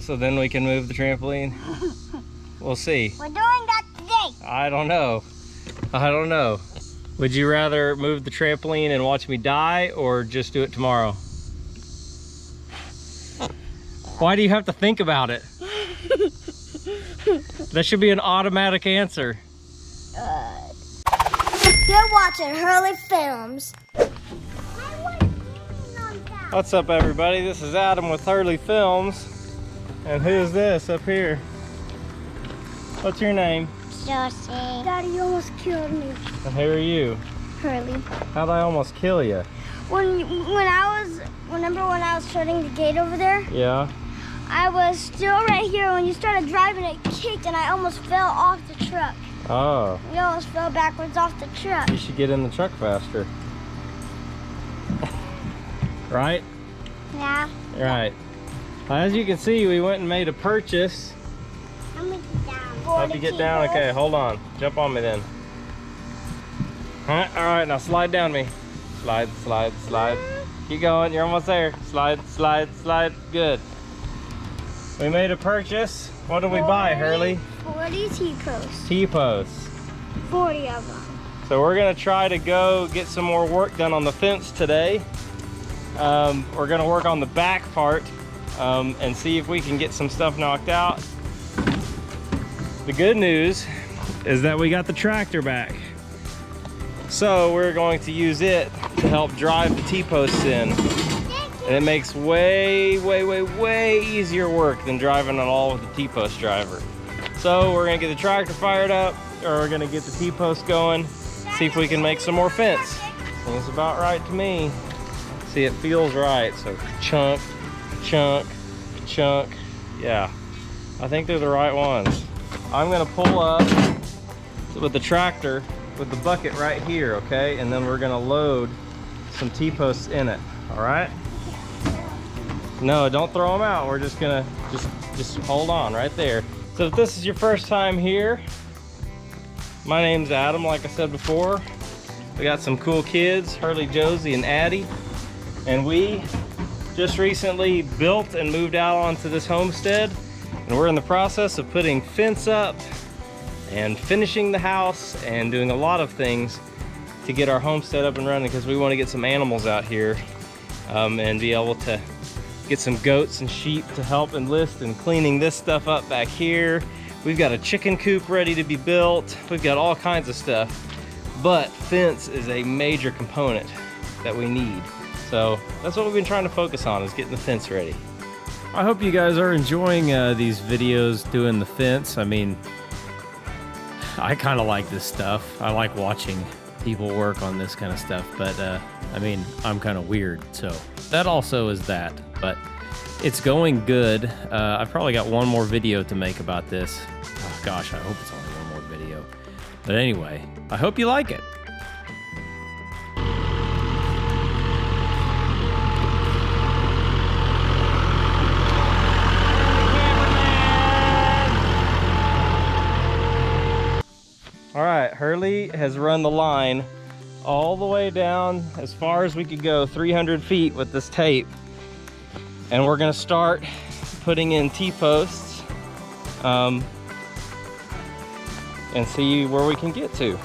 so then we can move the trampoline? We'll see. We're doing that today. I don't know. I don't know. Would you rather move the trampoline and watch me die, or just do it tomorrow? Why do you have to think about it? That should be an automatic answer. You're watching Hurley Films. What's up, everybody? This is Adam with Hurley Films. And who's this up here? What's your name? Josey. Daddy, you almost killed me. And who are you? Hurley. How'd I almost kill you? Remember when I was shutting the gate over there? Yeah. I was still right here when you started driving. It kicked and I almost fell off the truck. Oh. You almost fell backwards off the truck. You should get in the truck faster. Right? Yeah. Right. As you can see, we went and made a purchase. I'm gonna get down. Help you get down? Okay, hold on. Jump on me then. All right, now slide down me. Slide, slide, slide. Keep going, you're almost there. Slide, slide, slide. Good. We made a purchase. What did we buy, Hurley? 40 T-posts. T-posts. 40 of them. So we're gonna try to go get some more work done on the fence today. We're gonna work on the back part and see if we can get some stuff knocked out. The good news is that we got the tractor back. So we're going to use it to help drive the T-posts in. And it makes way, way, way, way easier work than driving on all with the T-post driver. So we're gonna get the tractor fired up, or we're gonna get the T-post going, see if we can make some more fence. Seems about right to me. See, it feels right. So chunk, chunk, chunk. Yeah, I think they're the right ones. I'm gonna pull up with the tractor with the bucket right here, okay? And then we're gonna load some T-posts in it, all right? No, don't throw them out. We're just gonna, just hold on right there. So if this is your first time here, my name's Adam, like I said before. We got some cool kids, Hurley, Josey, and Addie. And we just recently built and moved out onto this homestead. And we're in the process of putting fence up and finishing the house and doing a lot of things to get our homestead up and running, because we want to get some animals out here and be able to get some goats and sheep to help enlist in cleaning this stuff up back here. We've got a chicken coop ready to be built. We've got all kinds of stuff, but fence is a major component that we need. So that's what we've been trying to focus on, is getting the fence ready. I hope you guys are enjoying these videos doing the fence. I mean, I kind of like this stuff. I like watching people work on this kind of stuff, but I mean, I'm kind of weird, so that also is that. But it's going good. I've probably got one more video to make about this. Oh gosh, I hope it's only one more video. But anyway, I hope you like it. All right, Hurley has run the line all the way down as far as we could go, 300 feet with this tape. And we're gonna start putting in T-posts and see where we can get to.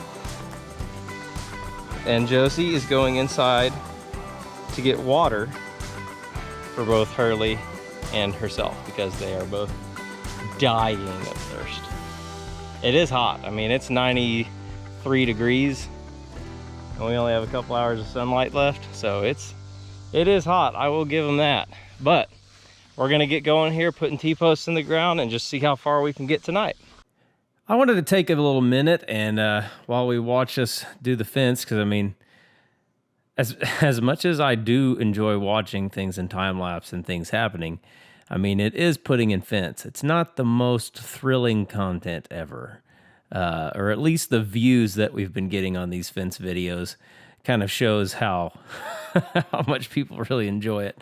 And Josey is going inside to get water for both Hurley and herself, because they are both dying of thirst. It is hot. I mean, it's 93 degrees and we only have a couple hours of sunlight left, so it is hot. I will give them that. But we're gonna get going here, putting T-posts in the ground, and just see how far we can get tonight. I wanted to take a little minute and while we watch us do the fence, because I mean, as much as I do enjoy watching things in time lapse and things happening, I mean, it is putting in fence. It's not the most thrilling content ever, or at least the views that we've been getting on these fence videos kind of shows how how much people really enjoy it.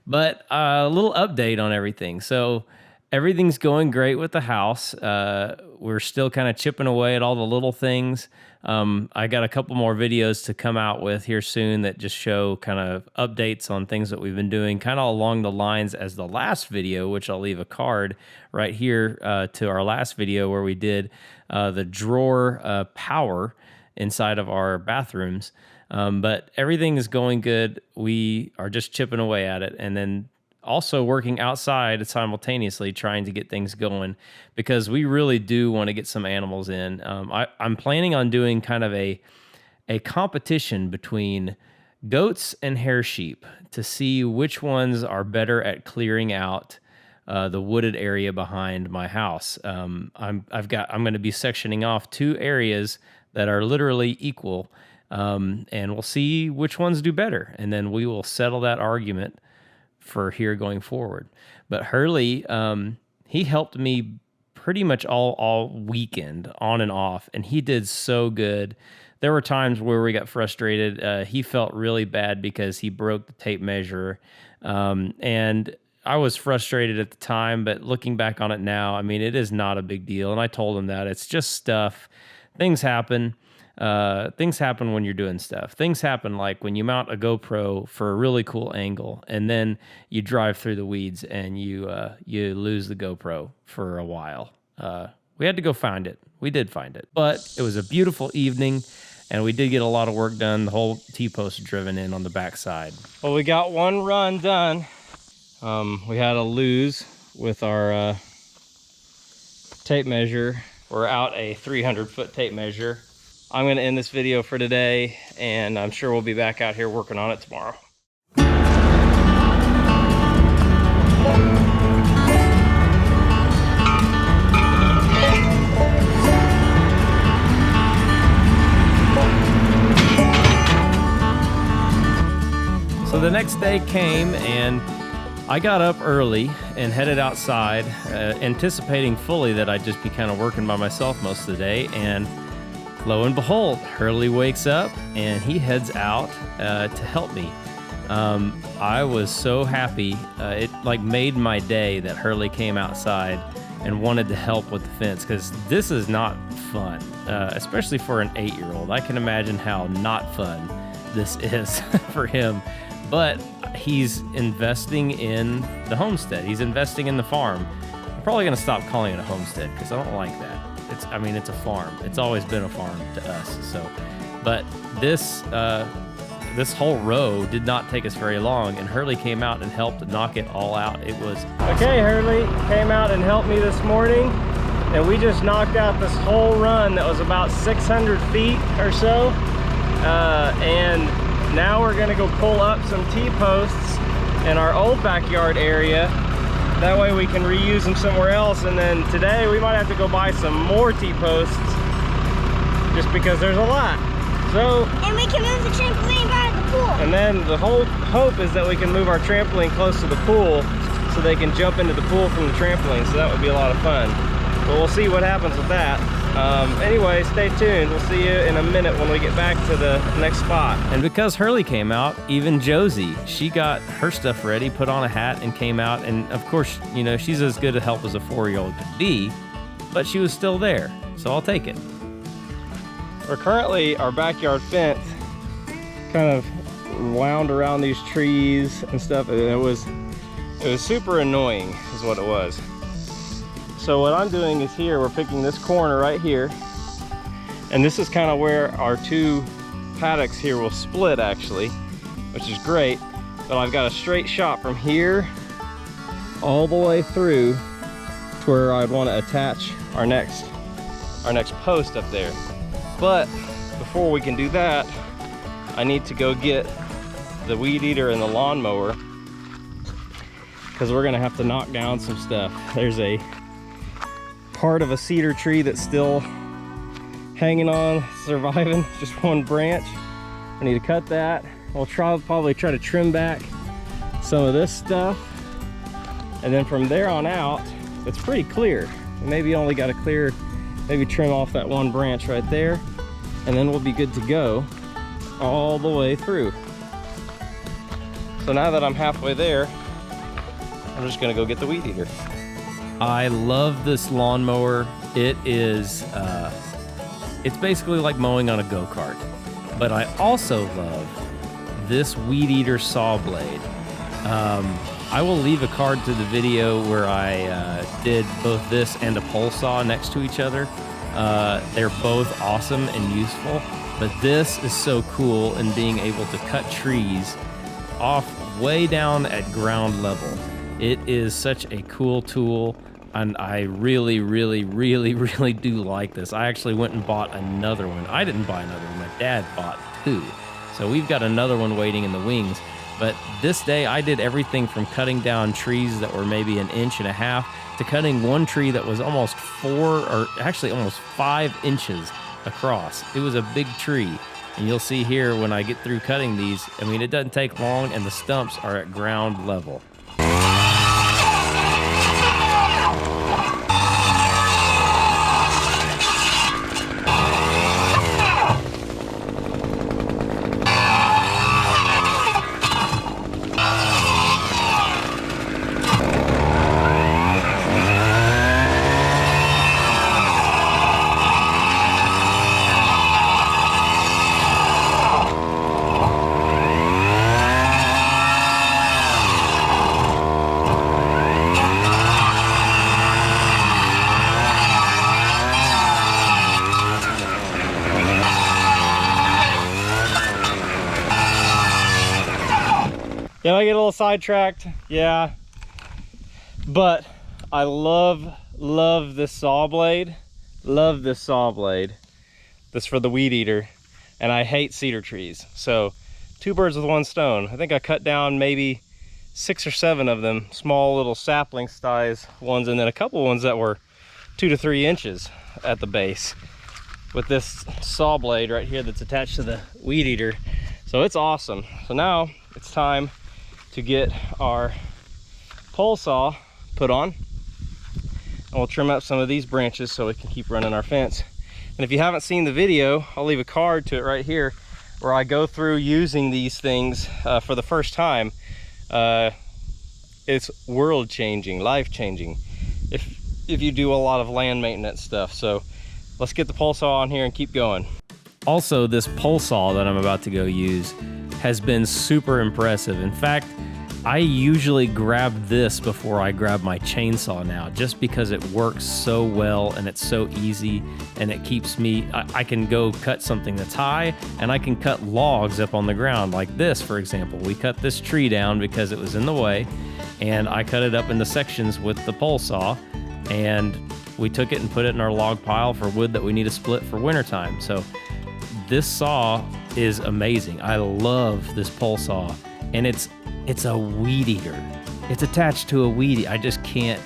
But a little update on everything. So everything's going great with the house. We're still kind of chipping away at all the little things. I got a couple more videos to come out with here soon that just show kind of updates on things that we've been doing, kind of along the lines as the last video, which I'll leave a card right here to our last video where we did the drawer power inside of our bathrooms. But everything is going good. We are just chipping away at it, and then also working outside simultaneously, trying to get things going, because we really do want to get some animals in. I'm planning on doing kind of a competition between goats and hair sheep to see which ones are better at clearing out the wooded area behind my house. I'm going to be sectioning off 2 areas that are literally equal, and we'll see which ones do better, and then we will settle that argument for here going forward. But Hurley, he helped me pretty much all weekend, on and off, and he did so good. There were times where we got frustrated. He felt really bad because he broke the tape measure, and I was frustrated at the time, but looking back on it now, I mean, it is not a big deal, and I told him that. It's just stuff. Things happen. Things happen when you're doing stuff. Things happen like when you mount a GoPro for a really cool angle, and then you drive through the weeds and you lose the GoPro for a while. We had to go find it. We did find it, but it was a beautiful evening, and we did get a lot of work done. The whole T-post driven in on the backside. Well, we got one run done. We had a lose with our tape measure. We're out a 300-foot tape measure. I'm going to end this video for today, and I'm sure we'll be back out here working on it tomorrow. So the next day came, and I got up early and headed outside, anticipating fully that I'd just be kind of working by myself most of the day, and lo and behold, Hurley wakes up and he heads out to help me. I was so happy. It like made my day that Hurley came outside and wanted to help with the fence, because this is not fun, especially for an 8-year-old. I can imagine how not fun this is for him. But he's investing in the homestead. He's investing in the farm. I'm probably going to stop calling it a homestead because I don't like that. It's a farm. It's always been a farm to us. So, but this whole row did not take us very long, and Hurley came out and helped knock it all out. It was okay. Hurley came out and helped me this morning, and we just knocked out this whole run that was about 600 feet or so, and now we're gonna go pull up some T-posts in our old backyard area. That way we can reuse them somewhere else. And then today we might have to go buy some more T-posts just because there's a lot. So, and we can move the trampoline by the pool. And then the whole hope is that we can move our trampoline close to the pool so they can jump into the pool from the trampoline. So that would be a lot of fun. But we'll see what happens with that. Anyway, stay tuned. We'll see you in a minute when we get back to the next spot. And because Hurley came out, even Josey, she got her stuff ready, put on a hat, and came out. And of course, you know, she's as good a help as a 4-year-old could be, but she was still there, so I'll take it. We're currently, our backyard fence kind of wound around these trees and stuff, and it was super annoying is what it was. So what I'm doing is here, we're picking this corner right here, and this is kind of where our 2 paddocks here will split actually, which is great. But I've got a straight shot from here all the way through to where I'd want to attach our next post up there. But before we can do that, I need to go get the weed eater and the lawnmower, because we're gonna have to knock down some stuff. There's a part of a cedar tree that's still hanging on, surviving, just one branch. I need to cut that. We'll probably try to trim back some of this stuff, and then from there on out, it's pretty clear. Maybe only got to clear, maybe trim off that one branch right there, and then we'll be good to go all the way through. So now that I'm halfway there, I'm just gonna go get the weed eater. I love this lawnmower. It is, it's basically like mowing on a go-kart. But I also love this weed eater saw blade. I will leave a card to the video where I did both this and a pole saw next to each other. They're both awesome and useful, but this is so cool in being able to cut trees off way down at ground level. It is such a cool tool, and I really, really, really, really do like this. I actually went and bought another one. I didn't buy another one. My dad bought two. So we've got another one waiting in the wings. But this day I did everything from cutting down trees that were maybe 1.5 inches to cutting one tree that was almost 5 inches across. It was a big tree. And you'll see here when I get through cutting these, I mean, it doesn't take long and the stumps are at ground level. Did I get a little sidetracked? Yeah. But I love this saw blade. Love this saw blade. This for the weed eater. And I hate cedar trees. So 2 birds with 1 stone. I think I cut down maybe 6 or 7 of them. Small little sapling size ones, and then a couple ones that were 2 to 3 inches at the base. With this saw blade right here that's attached to the weed eater. So it's awesome. So now it's time to get our pole saw put on, and we'll trim up some of these branches so we can keep running our fence. And if you haven't seen the video, I'll leave a card to it right here where I go through using these things for the first time. It's world-changing, life-changing if you do a lot of land maintenance stuff. So let's get the pole saw on here and keep going. Also, this pole saw that I'm about to go use has been super impressive. In fact, I usually grab this before I grab my chainsaw now, just because it works so well and it's so easy, and it keeps me, I can go cut something that's high, and I can cut logs up on the ground like this, for example. We cut this tree down because it was in the way, and I cut it up into sections with the pole saw, and we took it and put it in our log pile for wood that we need to split for wintertime. So this saw is amazing. I love this pole saw, and it's a weed eater. It's attached to a weed eater. I just can't,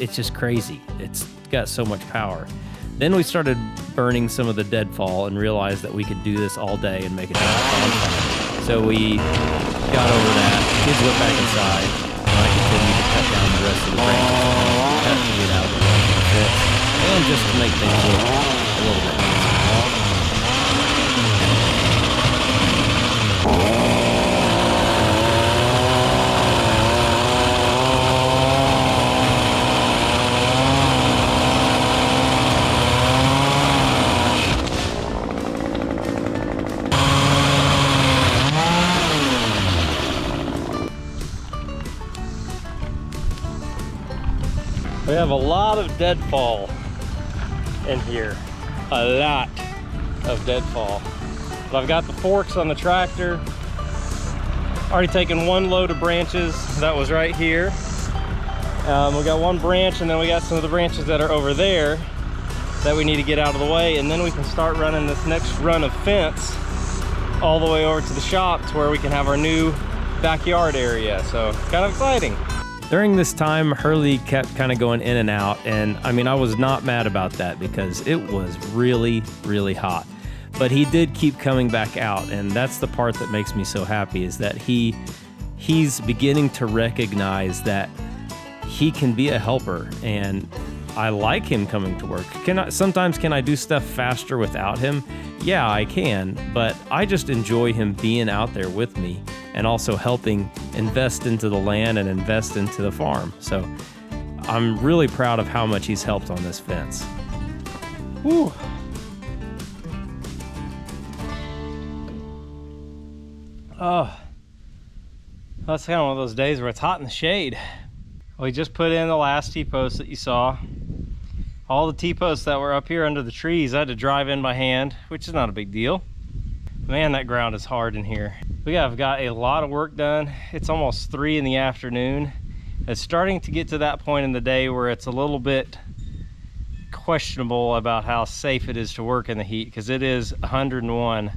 it's just crazy. It's got so much power. Then we started burning some of the deadfall and realized that we could do this all day and make it a bonfire. So we got over that. Kids went back inside, and I continued to cut down the rest of the branches, cut to get out of the fence, and just to make things look a little bit nicer. We have a lot of deadfall in here, a lot of deadfall. But I've got the forks on the tractor. Already taken 1 load of branches that was right here. We got 1 branch, and then we got some of the branches that are over there that we need to get out of the way, and then we can start running this next run of fence all the way over to the shop to where we can have our new backyard area. So kind of exciting. During this time, Hurley kept kind of going in and out, and I mean, I was not mad about that because it was really, really hot. But he did keep coming back out, and that's the part that makes me so happy, is that he's beginning to recognize that he can be a helper, and I like him coming to work. Sometimes can I do stuff faster without him? Yeah, I can, but I just enjoy him being out there with me and also helping invest into the land and invest into the farm. So I'm really proud of how much he's helped on this fence. Woo. Oh, that's kind of one of those days where it's hot in the shade. We just put in the last T-post that you saw. All the T-posts that were up here under the trees, I had to drive in by hand, which is not a big deal. Man, that ground is hard in here. We have got a lot of work done. It's almost 3 in the afternoon. It's starting to get to that point in the day where it's a little bit questionable about how safe it is to work in the heat, because it is 101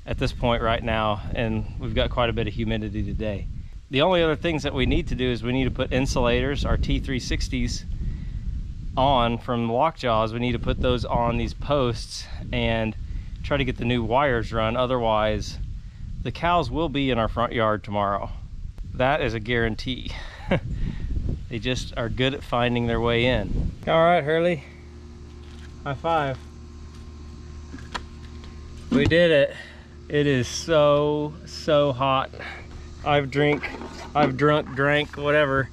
at this point right now, and we've got quite a bit of humidity today. The only other things that we need to do is we need to put insulators, our T360s, on from Lockjaws. We need to put those on these posts and try to get the new wires run. Otherwise, the cows will be in our front yard tomorrow. That is a guarantee. They just are good at finding their way in. All right, Hurley. High five. We did it. It is so hot. I've drank, whatever,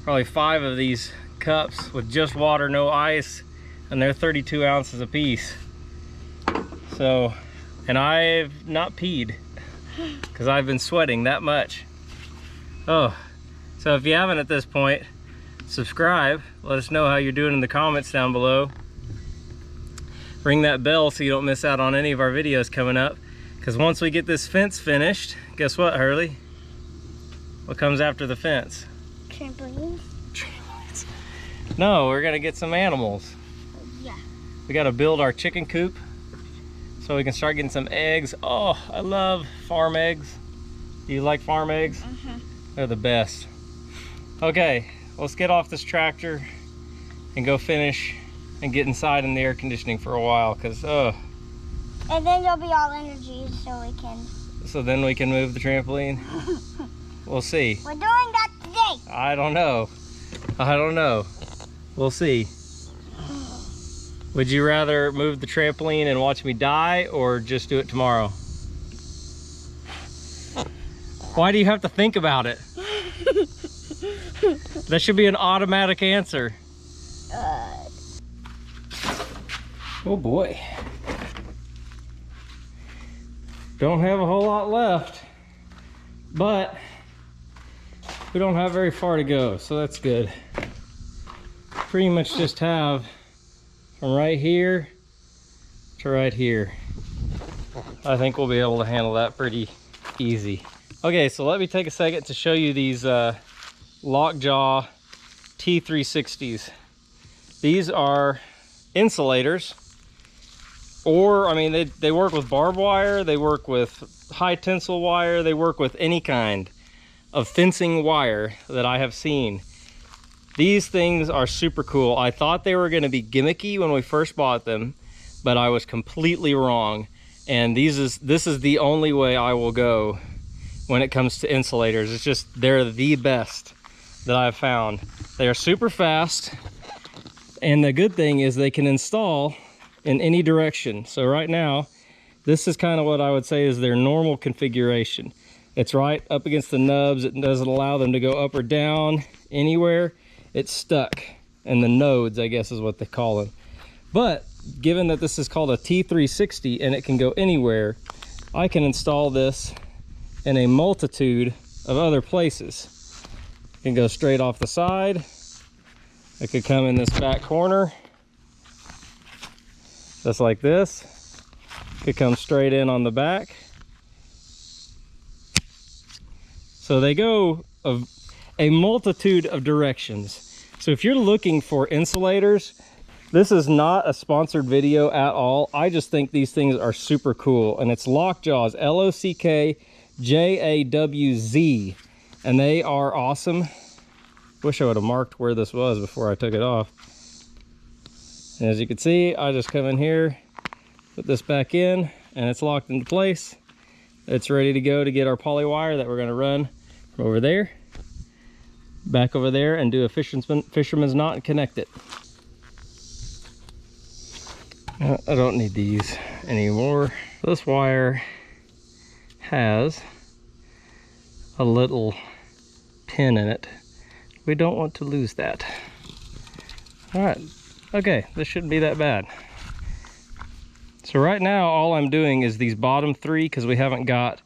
probably 5 of these cups with just water, no ice, and they're 32 ounces a piece. So, and I've not peed because I've been sweating that much. Oh, so if you haven't at this point, subscribe. Let us know how you're doing in the comments down below. Ring that bell so you don't miss out on any of our videos coming up. Because once we get this fence finished, guess what, Hurley? What comes after the fence? Trampolines? Trampolines. No, we're gonna get some animals. Yeah. We gotta build our chicken coop so we can start getting some eggs. Oh, I love farm eggs. Do you like farm eggs? Mm-hmm. They're the best. Okay, let's get off this tractor and go finish and get inside in the air conditioning for a while, because and then you'll be all energy so then we can move the trampoline. We'll see. We're doing that today. I don't know. We'll see. Would you rather move the trampoline and watch me die, or just do it tomorrow? Why do you have to think about it? That should be an automatic answer. Oh boy. Don't have a whole lot left, but we don't have very far to go, so that's good. Pretty much just have from right here to right here. I think we'll be able to handle that pretty easy. Okay, so let me take a second to show you these Lockjaw T360s. These are insulators, or I mean they work with barbed wire, they work with high tensile wire, they work with any kind of fencing wire that I have seen. These things are super cool. I thought they were going to be gimmicky when we first bought them, but I was completely wrong. And this is the only way I will go when it comes to insulators. It's just, they're the best that I've found. They are super fast, and the good thing is they can install in any direction. So right now, this is kind of what I would say is their normal configuration. It's right up against the nubs. It doesn't allow them to go up or down anywhere. It's stuck in the nodes, I guess is what they call them. But given that this is called a T360 and it can go anywhere, I can install this in a multitude of other places. It can go straight off the side. It could come in this back corner, just like this. It could come straight in on the back. So they go of a multitude of directions. So if you're looking for insulators, this is not a sponsored video at all. I just think these things are super cool. And it's Lockjaws, L-O-C-K-J-A-W-Z. And they are awesome. Wish I would have marked where this was before I took it off. And as you can see, I just come in here, put this back in, and it's locked into place. It's ready to go to get our poly wire that we're gonna run from over there, back over there, and do a fisherman's knot and connect it. I don't need these anymore. This wire has a little pin in it. We don't want to lose that. All right, okay, this shouldn't be that bad. So right now, all I'm doing is these bottom 3 because we haven't got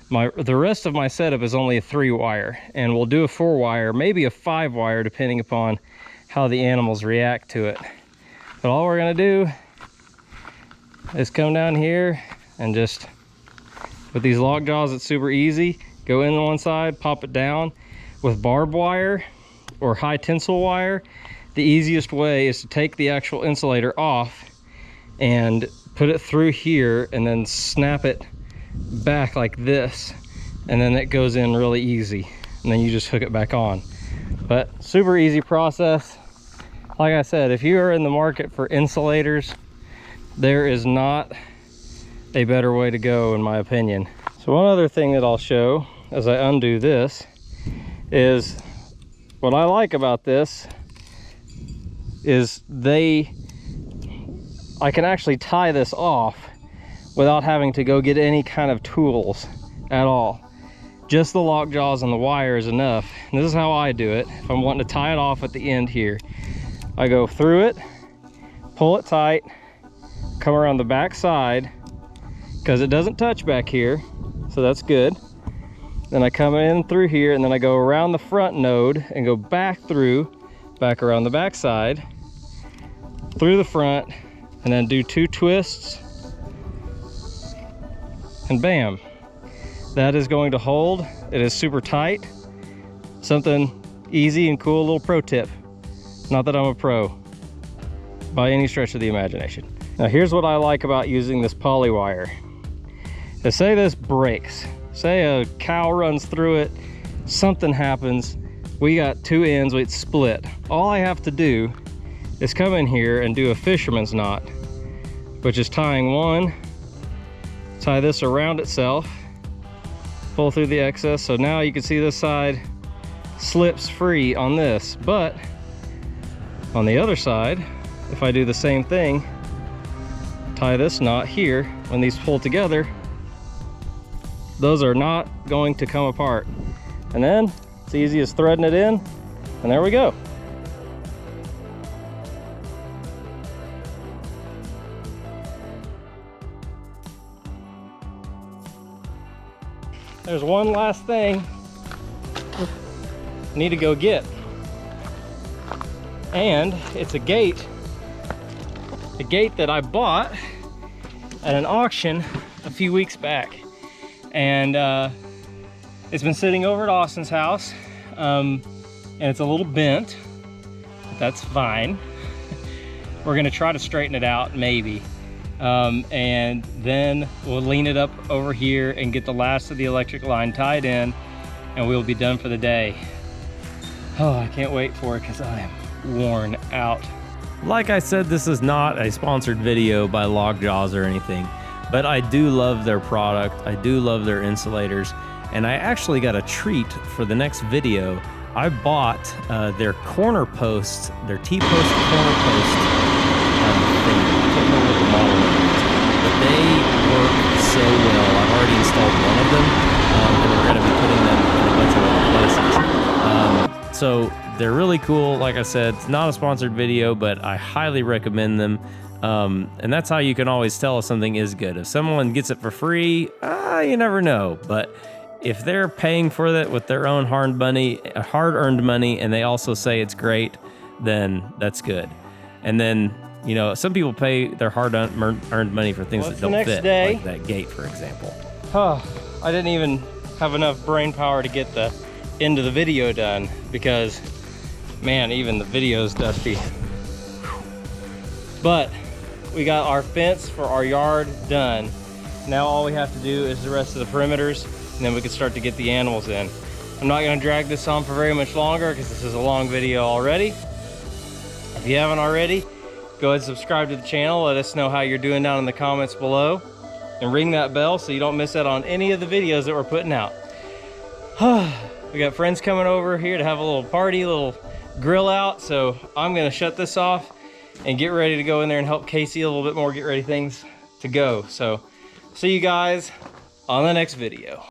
the rest of my setup is only a 3-wire, and we'll do a 4-wire, maybe a 5-wire, depending upon how the animals react to it. But all we're gonna do is come down here and just, with these log jaws, it's super easy. Go in on one side, pop it down. With barbed wire or high tensile wire, the easiest way is to take the actual insulator off and put it through here and then snap it back like this, and then it goes in really easy, and then you just hook it back on. But super easy process. Like I said, if you are in the market for insulators, there is not a better way to go, in my opinion. So one other thing that I'll show as I undo this is, what I like about this is I can actually tie this off without having to go get any kind of tools at all. Just the lock jaws and the wire is enough. And this is how I do it. If I'm wanting to tie it off at the end here, I go through it, pull it tight, come around the back side, because it doesn't touch back here, so that's good. Then I come in through here, and then I go around the front node and go back around the back side, through the front, and then do 2 twists, and bam, that is going to hold. It is super tight. Something easy and cool, little pro tip. Not that I'm a pro by any stretch of the imagination. Now here's what I like about using this poly wire. Now say this breaks, say a cow runs through it, something happens, we got 2 ends, it's split. All I have to do is come in here and do a fisherman's knot, which is tying one, tie this around itself, pull through the excess. So now you can see this side slips free on this, but on the other side, if I do the same thing, tie this knot here, when these pull together, those are not going to come apart. And then it's easy as threading it in, and there we go. There's one last thing I need to go get, and it's a gate that I bought at an auction a few weeks back, and it's been sitting over at Austin's house, and it's a little bent, but that's fine. We're gonna try to straighten it out, maybe. And then we'll lean it up over here and get the last of the electric line tied in, and we'll be done for the day. Oh, I can't wait for it because I am worn out. Like I said, this is not a sponsored video by Lockjaws or anything, but I do love their product. I do love their insulators, and I actually got a treat for the next video. I bought their corner posts, their T-post corner post thing. I can't remember what the model is, but they work so well. I've already installed one of them, and we're going to be putting them in a bunch of other places. So they're really cool. Like I said, it's not a sponsored video, but I highly recommend them. And that's how you can always tell if something is good. If someone gets it for free, you never know. But if they're paying for that with their own hard-earned money, and they also say it's great, then that's good. And then, you know, some people pay their hard-earned money for things that don't fit, like that gate, for example. Oh, I didn't even have enough brain power to get the end of the video done because, man, even the video's dusty. But we got our fence for our yard done. Now all we have to do is the rest of the perimeters, and then we can start to get the animals in. I'm not gonna drag this on for very much longer because this is a long video already. If you haven't already, go ahead and subscribe to the channel. Let us know how you're doing down in the comments below, and ring that bell so you don't miss out on any of the videos that we're putting out. We got friends coming over here to have a little party, a little grill out, so I'm gonna shut this off and get ready to go in there and help Casey a little bit more, get ready things to go. So see you guys on the next video.